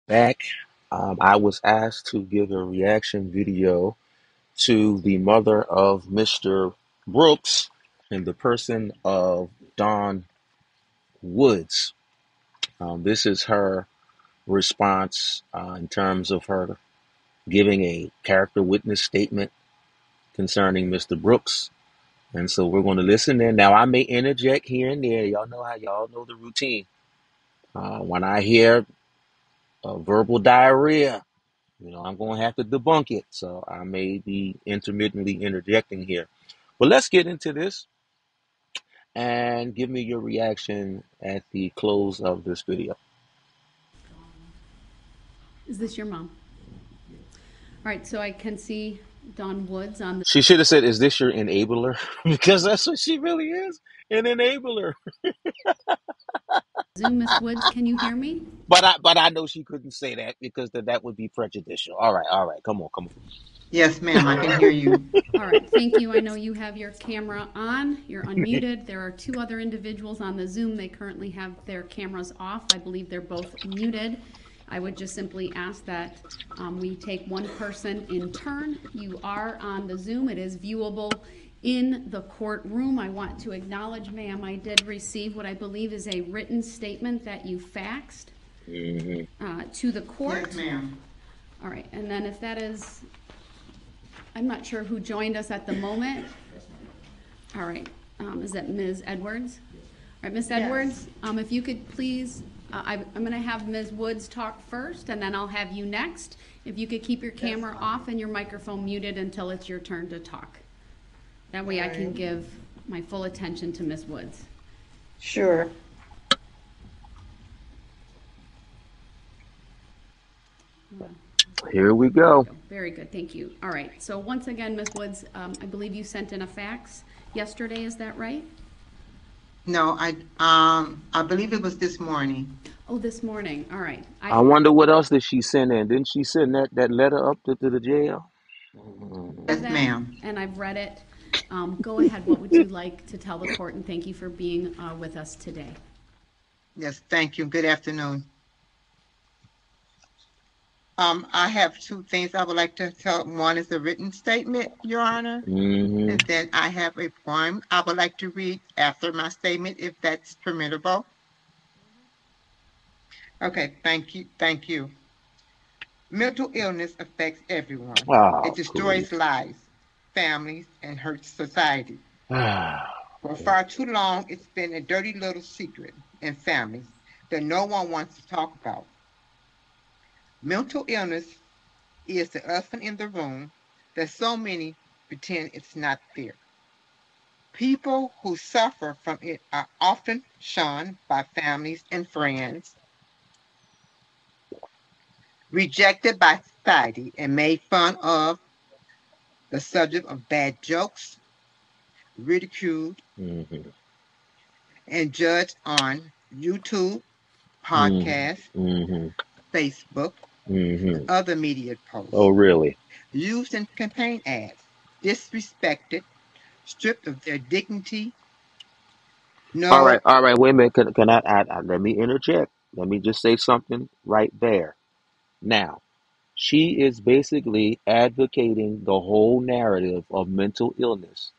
Back, I was asked to give a reaction video to the mother of Mr. Brooks in the person of Dawn Woods. This is her response in terms of her giving a character witness statement concerning Mr. Brooks. And so we're going to listen in. Now, I may interject here and there. Y'all know how y'all know the routine. When I hear verbal diarrhea, I'm going to have to debunk it. So I may be intermittently interjecting here. But let's get into this and give me your reaction at the close of this video. Is this your mom? All right, so I can see Dawn Woods on the She should have said, "Is this your enabler?" Because that's what she really is, an enabler. Zoom. Miss Woods, can you hear me? But I know she couldn't say that because that would be prejudicial. All right, come on. Yes, ma'am, I can hear you. All right, thank you. I know you have your camera on. You're unmuted. There are two other individuals on the Zoom. They currently have their cameras off. I believe they're both muted. I would just simply ask that we take one person in turn. You are on the Zoom. It is viewable in the courtroom. I want to acknowledge, ma'am, I did receive what I believe is a written statement that you faxed to the court. Yes, ma'am. All right, and then if that is, I'm not sure who joined us at the moment. All right, is that Ms. Edwards? All right, Ms. Yes. Edwards, if you could please, I'm going to have Ms. Woods talk first, and then I'll have you next. If you could keep your camera off and your microphone muted until it's your turn to talk. That way I can give my full attention to Ms. Woods. Sure. Here we go. Very good, thank you. All right, so once again, Ms. Woods, I believe you sent in a fax yesterday, is that right? No, I believe it was this morning. Oh, this morning, all right. I wonder what else did she send in? Didn't she send that letter up to the jail? Yes, ma'am. And I've read it. Go ahead, what would you like to tell the court, and thank you for being with us today. Yes, thank you. Good afternoon. I have two things I would like to tell. One is a written statement, Your Honor, and then I have a poem I would like to read after my statement, if that's permissible. Okay, thank you. Thank you. Mental illness affects everyone. Oh, It destroys lives, families, and hurts society. For far too long, it's been a dirty little secret in families that no one wants to talk about. Mental illness is the elephant in the room that so many pretend it's not there. People who suffer from it are often shunned by families and friends, rejected by society, and made fun of, the subject of bad jokes, ridiculed, and judged on YouTube, podcasts, Facebook, and other media posts. Oh, really? Used in campaign ads, disrespected, stripped of their dignity. No. All right. Wait a minute. Can I let me interject? Let me just say something right there. Now, she is basically advocating the whole narrative of mental illness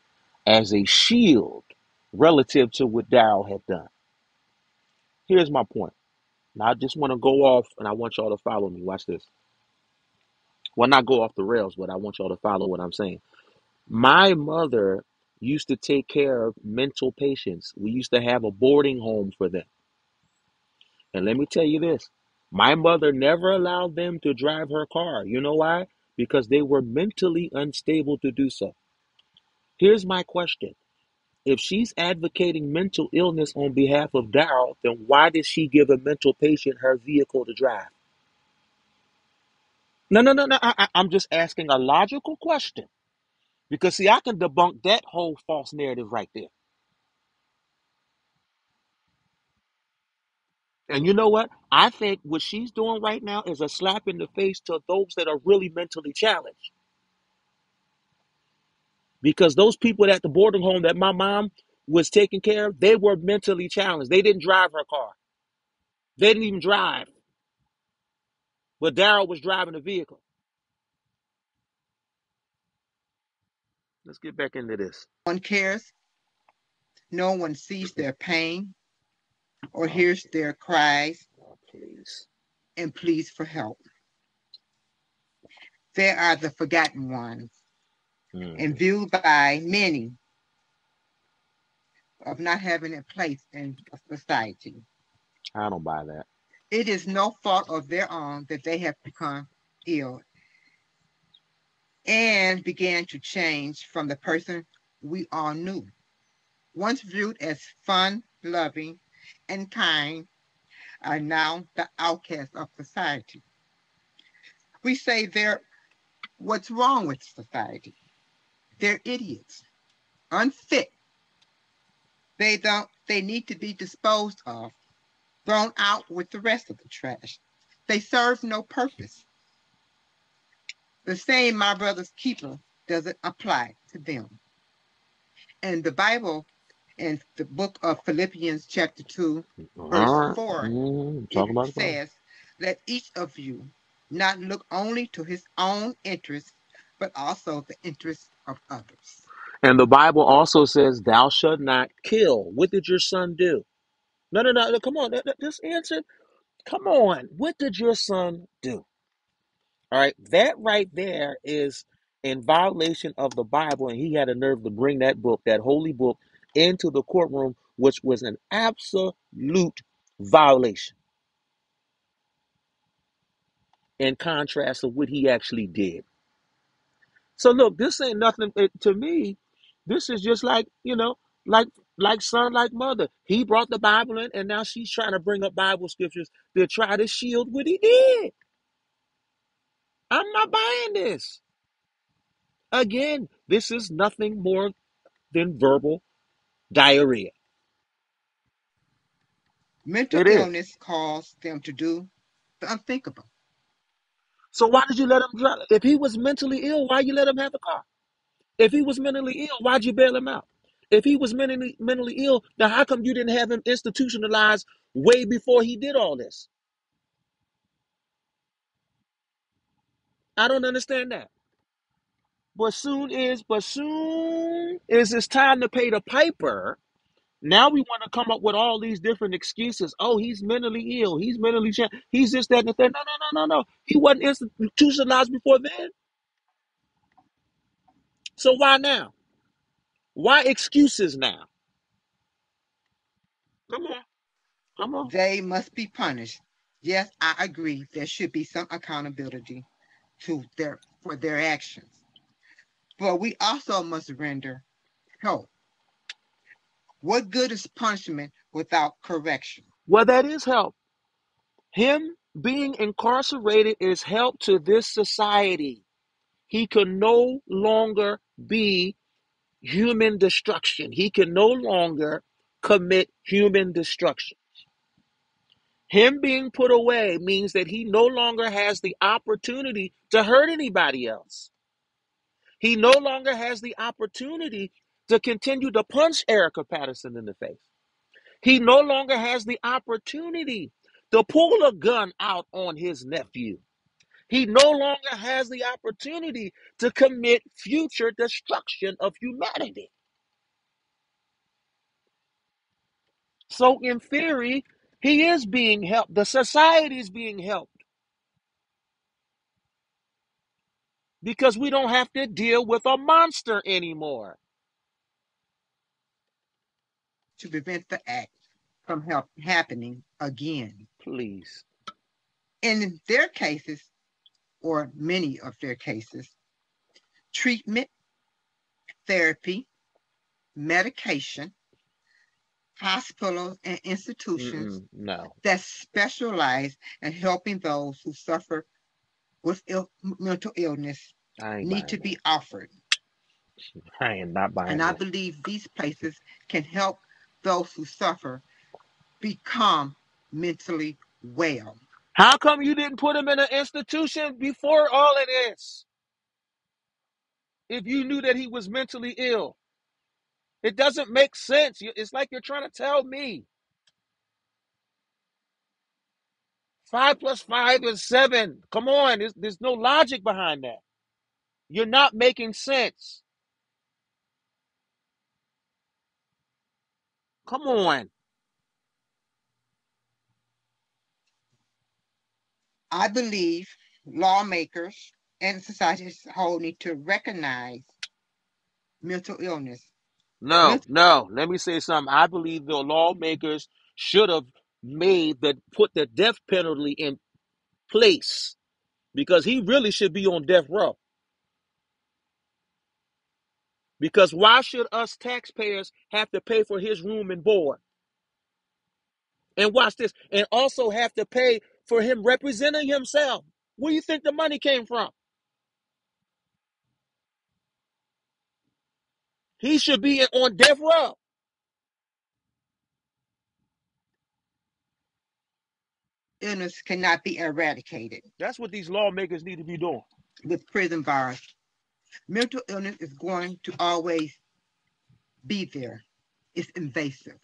as a shield relative to what Darrell had done. Here's my point. Now, I just want to go off and I want y'all to follow me. Watch this. Well, not go off the rails, but I want y'all to follow what I'm saying. My mother used to take care of mental patients. We used to have a boarding home for them. And let me tell you this, my mother never allowed them to drive her car. You know why? Because they were mentally unstable to do so. Here's my question. If she's advocating mental illness on behalf of Darrell, then why did she give a mental patient her vehicle to drive? No. I'm just asking a logical question. Because, see, I can debunk that whole false narrative right there. And you know what? I think what she's doing right now is a slap in the face to those that are really mentally challenged. Because those people at the boarding home that my mom was taking care of, they were mentally challenged. They didn't drive her car. They didn't even drive. but Darrel was driving the vehicle. Let's get back into this. No one cares. No one sees their pain or Oh, hears their cries please. and pleas for help. They are the forgotten ones and viewed by many of not having a place in society. I don't buy that. It is no fault of their own that they have become ill and began to change from the person we all knew. Once viewed as fun, loving, and kind, are now the outcasts of society. We say they're what's wrong with society? They're idiots, unfit. They need to be disposed of, thrown out with the rest of the trash. They serve no purpose. The same my brother's keeper doesn't apply to them. And the Bible in the book of Philippians chapter 2, verse All right. 4, Talk it about the Bible. says, let each of you not look only to his own interests, but also the interests of others. And the Bible also says, thou shalt not kill. What did your son do? No. Come on. Just answer. Come on. What did your son do? All right. That right there is in violation of the Bible. And he had a nerve to bring that book, that holy book, into the courtroom, which was an absolute violation in contrast to what he actually did. So look, this ain't nothing to me. This is just like, like son, like mother. He brought the Bible in, and now she's trying to bring up Bible scriptures to try to shield what he did. I'm not buying this. Again, this is nothing more than verbal diarrhea. Mental It is. illness caused them to do the unthinkable. So why did you let him drive? If he was mentally ill, why you let him have a car? If he was mentally ill, why'd you bail him out? If he was mentally ill, then how come you didn't have him institutionalized way before he did all this? I don't understand that. But soon is it's time to pay the piper. Now we want to come up with all these different excuses. Oh, he's mentally ill. He's mentally he's this, that, and the third. No. He wasn't institutionalized before then. So why now? Why excuses now? Come on. Come on. They must be punished. Yes, I agree. There should be some accountability for their actions. But we also must render help. What good is punishment without correction? Well, that is help. Him being incarcerated is help to this society. He can no longer be human destruction. He can no longer commit human destruction. Him being put away means that he no longer has the opportunity to hurt anybody else. He no longer has the opportunity to continue to punch Erica Patterson in the face. He no longer has the opportunity to pull a gun out on his nephew. He no longer has the opportunity to commit future destruction of humanity. So in theory, he is being helped. The society is being helped because we don't have to deal with a monster anymore. To prevent the act from happening again. Please. In their cases, or many of their cases, treatment, therapy, medication, hospitals, and institutions No. that specialize in helping those who suffer with mental illness need to be offered. I am not buying And this. I believe these places can help those who suffer become mentally well. How come you didn't put him in an institution before all of this? If you knew that he was mentally ill, it doesn't make sense. It's like you're trying to tell me 5 plus 5 is 7. Come on, there's no logic behind that. You're not making sense. Come on. I believe lawmakers and society as a whole need to recognize mental illness. No, Mental, no. Let me say something. I believe the lawmakers should have put the death penalty in place because he really should be on death row. Because why should us taxpayers have to pay for his room and board? And watch this, and also have to pay for him representing himself. Where do you think the money came from? He should be on death row. illness cannot be eradicated That's what these lawmakers need to be doing. with prison bars. Mental illness is going to always be there. It's invasive.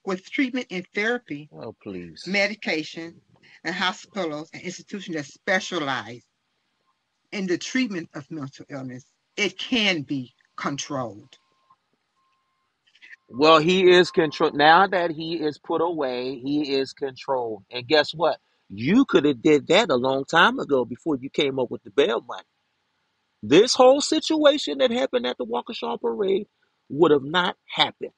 With treatment and therapy, Oh, please. medication, and hospitals and institutions that specialize in the treatment of mental illness, it can be controlled. Well, he is controlled. Now that he is put away, he is controlled. And guess what? You could have did that a long time ago before you came up with the bail money. This whole situation that happened at the Waukesha parade would have not happened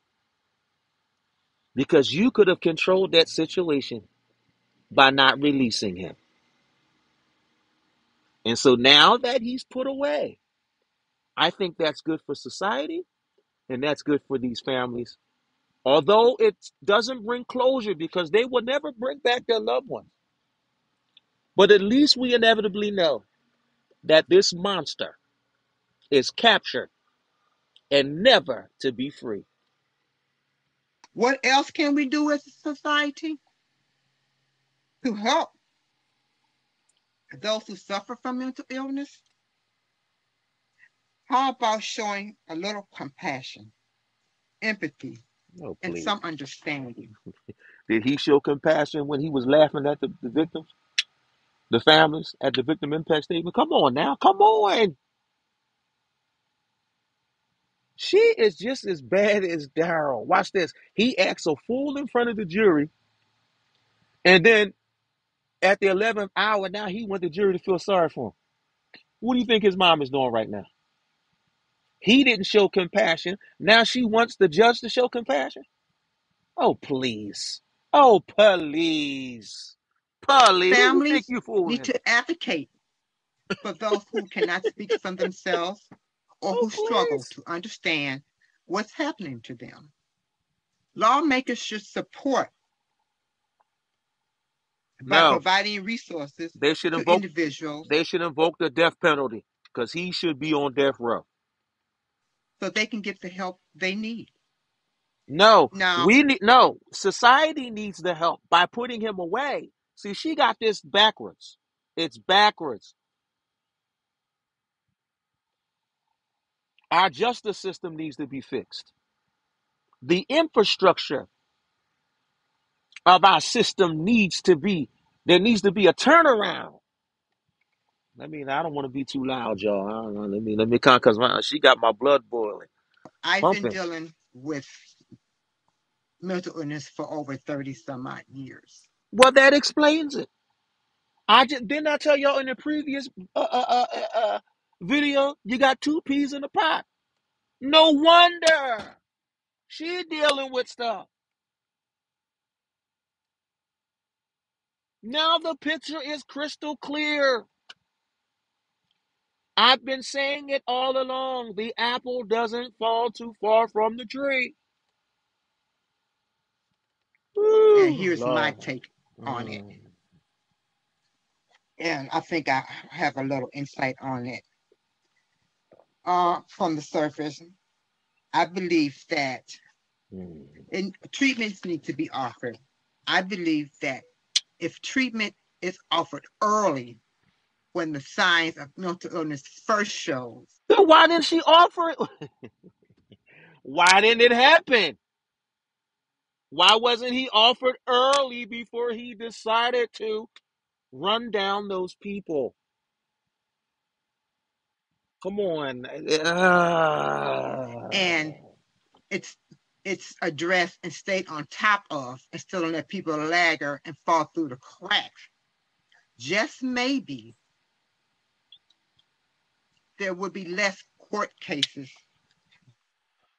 because you could have controlled that situation by not releasing him. And so now that he's put away, I think that's good for society and that's good for these families. Although it doesn't bring closure because they will never bring back their loved ones. But at least we inevitably know that this monster is captured and never to be free. What else can we do as a society to help those who suffer from mental illness? How about showing a little compassion, empathy, Oh, and please. some understanding? Did he show compassion when he was laughing at the victims, the families at the victim impact statement? Come on now. Come on. She is just as bad as Darrel. Watch this. He acts a fool in front of the jury. And then at the 11th hour, now he want the jury to feel sorry for him. What do you think his mom is doing right now? He didn't show compassion. Now she wants the judge to show compassion. Oh, please. Oh, please. Please. Who you think Families you need fooling? to advocate for those who cannot speak for themselves or Oh, who struggle please. to understand what's happening to them. Lawmakers should support by No. providing resources They should to invoke individuals they should invoke the death penalty because he should be on death row. so they can get the help they need. No, Now, we need no. Society needs the help by putting him away. See, she got this backwards. It's backwards. Our justice system needs to be fixed. The infrastructure of our system needs to be, there needs to be a turnaround. I mean, I don't want to be too loud, y'all. I don't know. Let me because she got my blood boiling, I've been pumping. dealing with mental illness for over 30 some odd years. Well, that explains it. I just didn't I tell y'all in the previous video, you got two peas in the pot. No wonder she dealing with stuff. Now the picture is crystal clear. I've been saying it all along. The apple doesn't fall too far from the tree. And Ooh, here's my Lord. take on it. Mm, And I think I have a little insight on it. From the surface, I believe that treatments need to be offered. I believe that if treatment is offered early, when the signs of mental illness first shows, Then why didn't she offer it? Why didn't it happen? Why wasn't he offered early before he decided to run down those people? Come on. And it's it's addressed and stayed on top of instead of let people lagger and fall through the cracks. Just maybe there would be less court cases.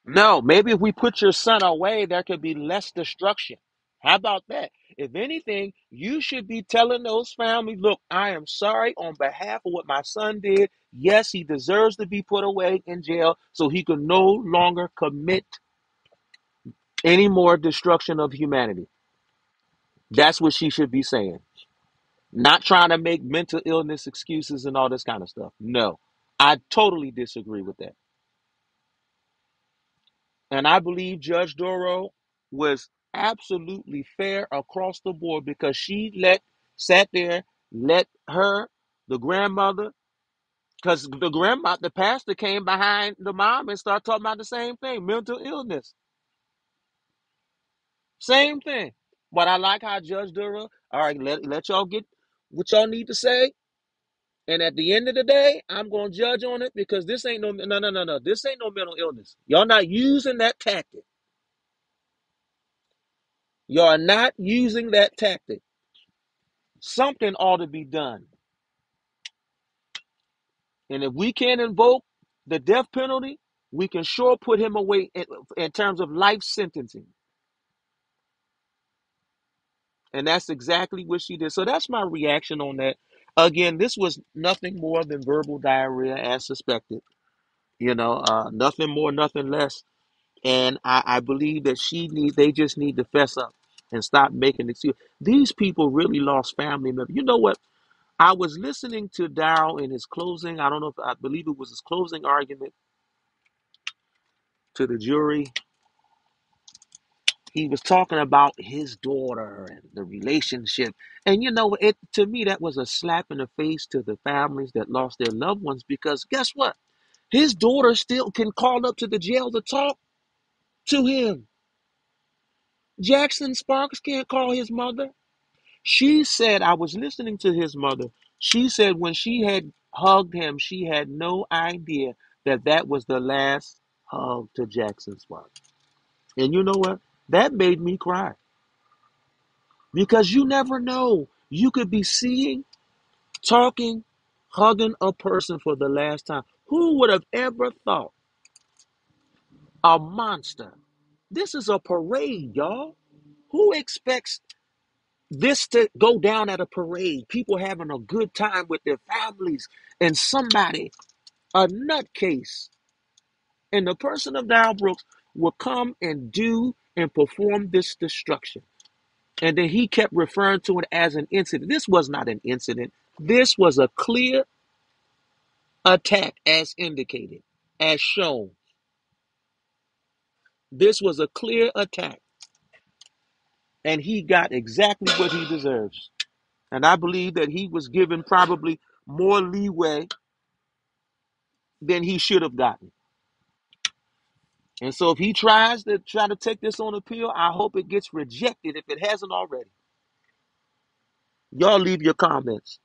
No, maybe if we put your son away, there could be less destruction. How about that? If anything, you should be telling those families, look, I am sorry on behalf of what my son did. Yes, he deserves to be put away in jail so he can no longer commit any more destruction of humanity. That's what she should be saying. Not trying to make mental illness excuses and all this kind of stuff. No, I totally disagree with that. And I believe Judge Darrel was absolutely fair across the board because she sat there, let her, the grandmother, because the pastor came behind the mom and started talking about the same thing, mental illness. Same thing. But I like how Judge Darrel, all right, let y'all get what y'all need to say. And at the end of the day, I'm going to judge on it because this ain't no. This ain't no mental illness. Y'all not using that tactic. Y'all not using that tactic. Something ought to be done. And if we can't invoke the death penalty, we can sure put him away in terms of life sentencing. And that's exactly what she did. So that's my reaction on that. Again, this was nothing more than verbal diarrhea as suspected. Nothing more, nothing less. And I believe that they just need to fess up and stop making excuses. These people really lost family members. You know what? I was listening to Darrel in his closing. I don't know if I believe it was his closing argument to the jury. He was talking about his daughter and the relationship. And to me, that was a slap in the face to the families that lost their loved ones because guess what? His daughter still can call up to the jail to talk to him. Jackson Sparks can't call his mother. She said, I was listening to his mother. She said when she had hugged him, she had no idea that that was the last hug to Jackson Sparks. And you know what? That made me cry because you never know. You could be seeing, talking, hugging a person for the last time. Who would have ever thought a monster? This is a parade, y'all. Who expects this to go down at a parade, people having a good time with their families, and somebody, a nutcase, and the person of Darrell Brooks will come and do and perform this destruction. And then he kept referring to it as an incident. This was not an incident. This was a clear attack as indicated, as shown. This was a clear attack. And he got exactly what he deserves. And I believe that he was given probably more leeway than he should have gotten. And so if he tries to take this on appeal, I hope it gets rejected if it hasn't already. Y'all leave your comments.